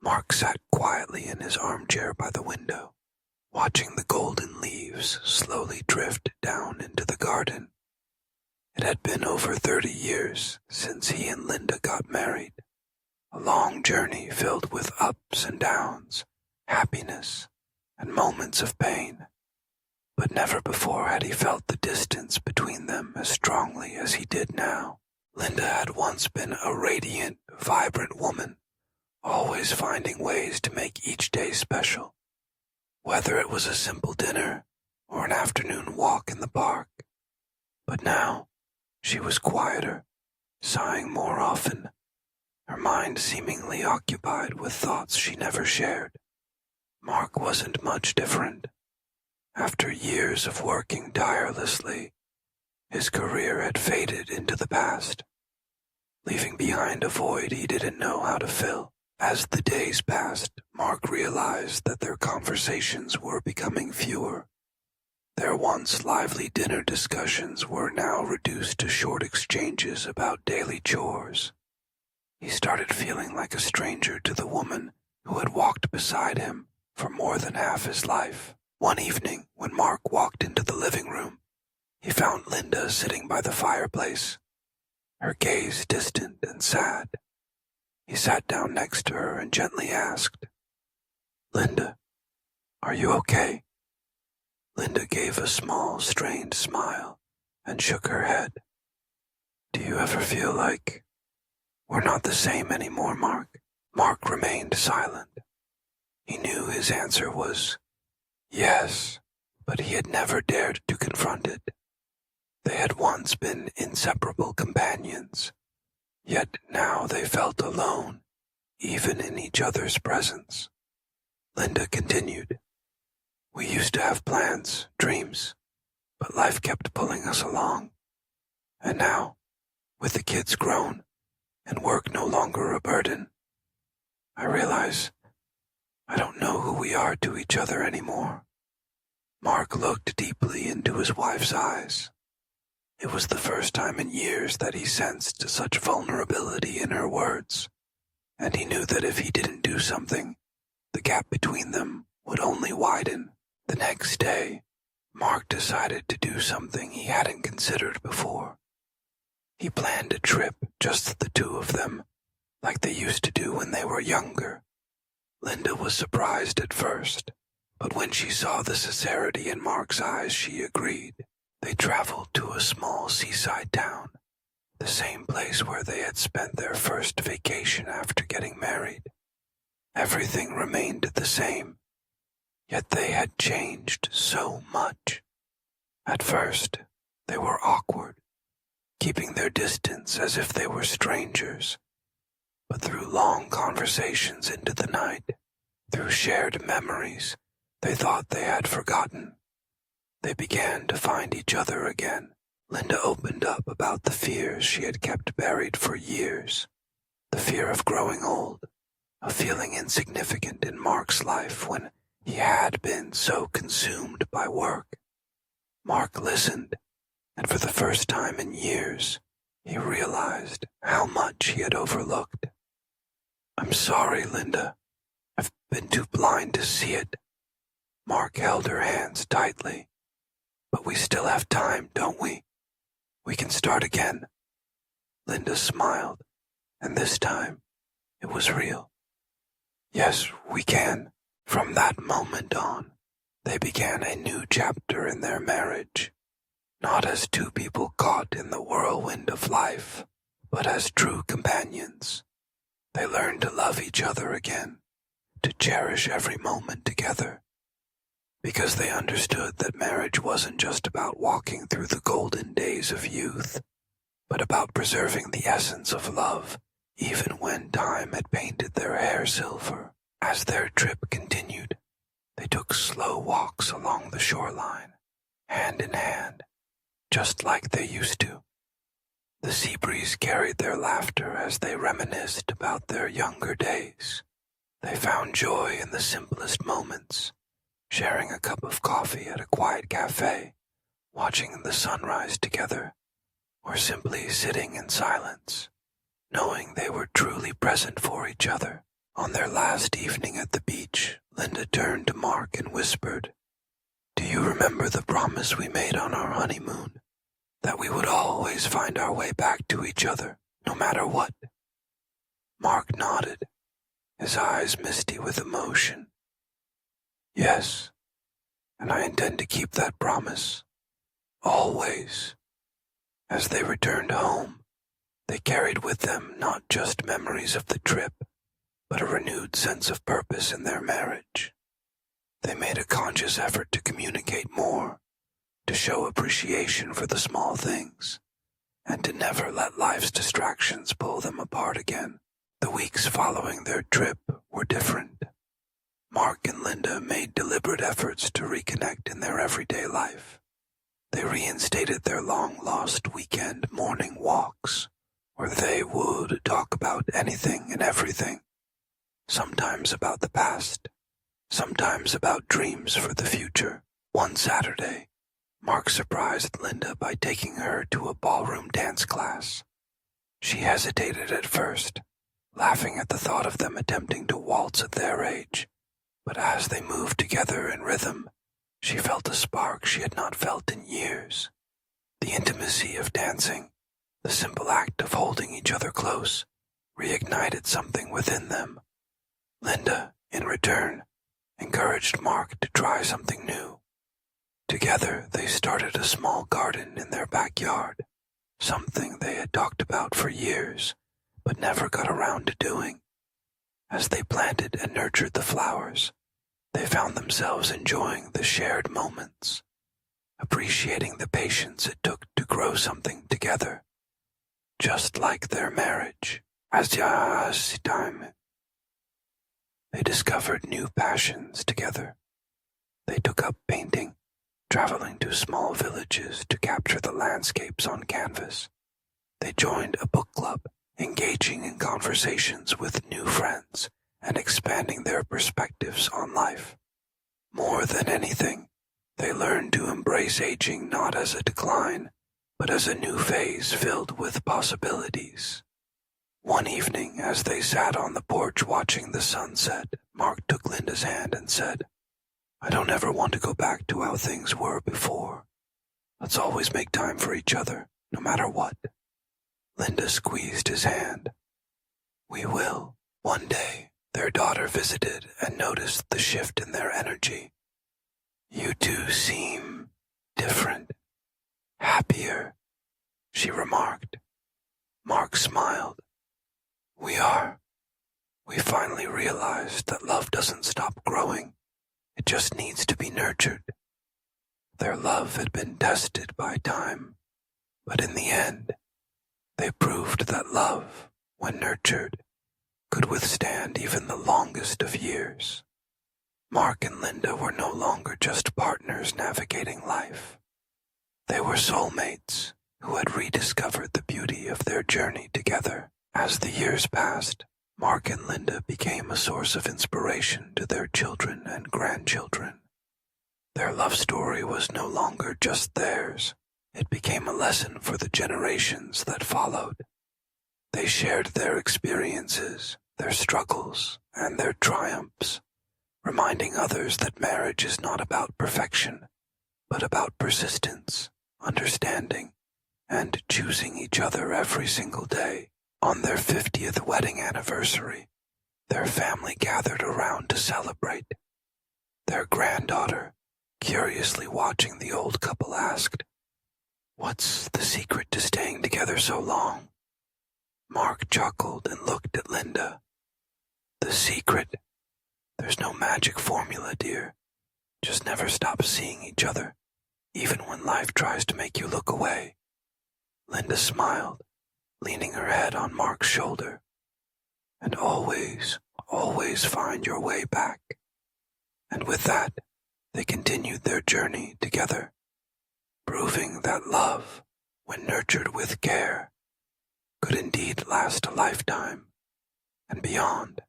Mark sat quietly in his armchair by the window, watching the golden leaves slowly drift down into the garden. It had been over 30 years since he and Linda got married, a long journey filled with ups and downs, happiness, and moments of pain. But never before had he felt the distance between them as strongly as he did now. Linda had once been a radiant, vibrant woman, always finding ways to make each day special, whether it was a simple dinner or an afternoon walk in the park. But now, she was quieter, sighing more often, her mind seemingly occupied with thoughts she never shared. Mark wasn't much different. After years of working tirelessly, his career had faded into the past, leaving behind a void he didn't know how to fill. As the days passed, Mark realized that their conversations were becoming fewer. Their once lively dinner discussions were now reduced to short exchanges about daily chores. He started feeling like a stranger to the woman who had walked beside him for more than half his life. One evening, when Mark walked into the living room, he found Linda sitting by the fireplace, her gaze distant and sad. He sat down next to her and gently asked, "Linda, are you okay?" Linda gave a small, strained smile and shook her head. "Do you ever feel like we're not the same anymore, Mark?" Mark remained silent. He knew his answer was yes, but he had never dared to confront it. They had once been inseparable companions, yet now they felt alone, even in each other's presence. Linda continued, "We used to have plans, dreams, but life kept pulling us along. And now, with the kids grown and work no longer a burden, I realize I don't know who we are to each other anymore." Mark looked deeply into his wife's eyes. It was the first time in years that he sensed such vulnerability in her words, and he knew that if he didn't do something, the gap between them would only widen. The next day, Mark decided to do something he hadn't considered before. He planned a trip, just the two of them, like they used to do when they were younger. Linda was surprised at first, but when she saw the sincerity in Mark's eyes, she agreed. They traveled to a small seaside town, the same place where they had spent their first vacation after getting married. Everything remained the same, yet they had changed so much. At first, they were awkward, keeping their distance as if they were strangers. But through long conversations into the night, through shared memories they thought they had forgotten, they began to find each other again. Linda opened up about the fears she had kept buried for years. The fear of growing old, of feeling insignificant in Mark's life when he had been so consumed by work. Mark listened, and for the first time in years, he realized how much he had overlooked. "I'm sorry, Linda. I've been too blind to see it." Mark held her hands tightly. "But we still have time, don't we? We can start again." Linda smiled, and this time, it was real. "Yes, we can." From that moment on, they began a new chapter in their marriage, not as two people caught in the whirlwind of life, but as true companions. They learned to love each other again, to cherish every moment together, because they understood that marriage wasn't just about walking through the golden days of youth, but about preserving the essence of love, even when time had painted their hair silver. As their trip continued, they took slow walks along the shoreline, hand in hand, just like they used to. The sea breeze carried their laughter as they reminisced about their younger days. They found joy in the simplest moments, sharing a cup of coffee at a quiet cafe, watching the sunrise together, or simply sitting in silence, knowing they were truly present for each other. On their last evening at the beach, Linda turned to Mark and whispered, "Do you remember the promise we made on our honeymoon? That we would always find our way back to each other, no matter what?" Mark nodded, his eyes misty with emotion. "Yes, and I intend to keep that promise. Always." As they returned home, they carried with them not just memories of the trip, but a renewed sense of purpose in their marriage. They made a conscious effort to communicate more, to show appreciation for the small things, and to never let life's distractions pull them apart again. The weeks following their trip were different. Mark and Linda made deliberate efforts to reconnect in their everyday life. They reinstated their long-lost weekend morning walks, where they would talk about anything and everything, sometimes about the past, sometimes about dreams for the future. One Saturday, Mark surprised Linda by taking her to a ballroom dance class. She hesitated at first, laughing at the thought of them attempting to waltz at their age, but as they moved together in rhythm, she felt a spark she had not felt in years. The intimacy of dancing, the simple act of holding each other close, reignited something within them. Linda, in return, encouraged Mark to try something new. Together, they started a small garden in their backyard, something they had talked about for years, but never got around to doing. As they planted and nurtured the flowers, they found themselves enjoying the shared moments, appreciating the patience it took to grow something together, just like their marriage. As time, they discovered new passions together. They took up painting, traveling to small villages to capture the landscapes on canvas. They joined a book club, engaging in conversations with new friends and expanding their perspectives on life. More than anything, they learned to embrace aging not as a decline, but as a new phase filled with possibilities. One evening, as they sat on the porch watching the sunset, Mark took Linda's hand and said, "I don't ever want to go back to how things were before. Let's always make time for each other, no matter what." Linda squeezed his hand. "We will." One day, their daughter visited and noticed the shift in their energy. "You two seem different, happier," she remarked. Mark smiled. "We are. We finally realized that love doesn't stop growing. It just needs to be nurtured." Their love had been tested by time, but in the end, they proved that love, when nurtured, could withstand even the longest of years. Mark and Linda were no longer just partners navigating life. They were soulmates who had rediscovered the beauty of their journey together. As the years passed, Mark and Linda became a source of inspiration to their children and grandchildren. Their love story was no longer just theirs. It became a lesson for the generations that followed. They shared their experiences, their struggles, and their triumphs, reminding others that marriage is not about perfection, but about persistence, understanding, and choosing each other every single day. On their 50th wedding anniversary, their family gathered around to celebrate. Their granddaughter, curiously watching the old couple, asked, "What's the secret to staying together so long?" Mark chuckled and looked at Linda. "The secret? There's no magic formula, dear. Just never stop seeing each other, even when life tries to make you look away." Linda smiled, leaning her head on Mark's shoulder. "And always, always find your way back." And with that, they continued their journey together, proving that love, when nurtured with care, could indeed last a lifetime and beyond.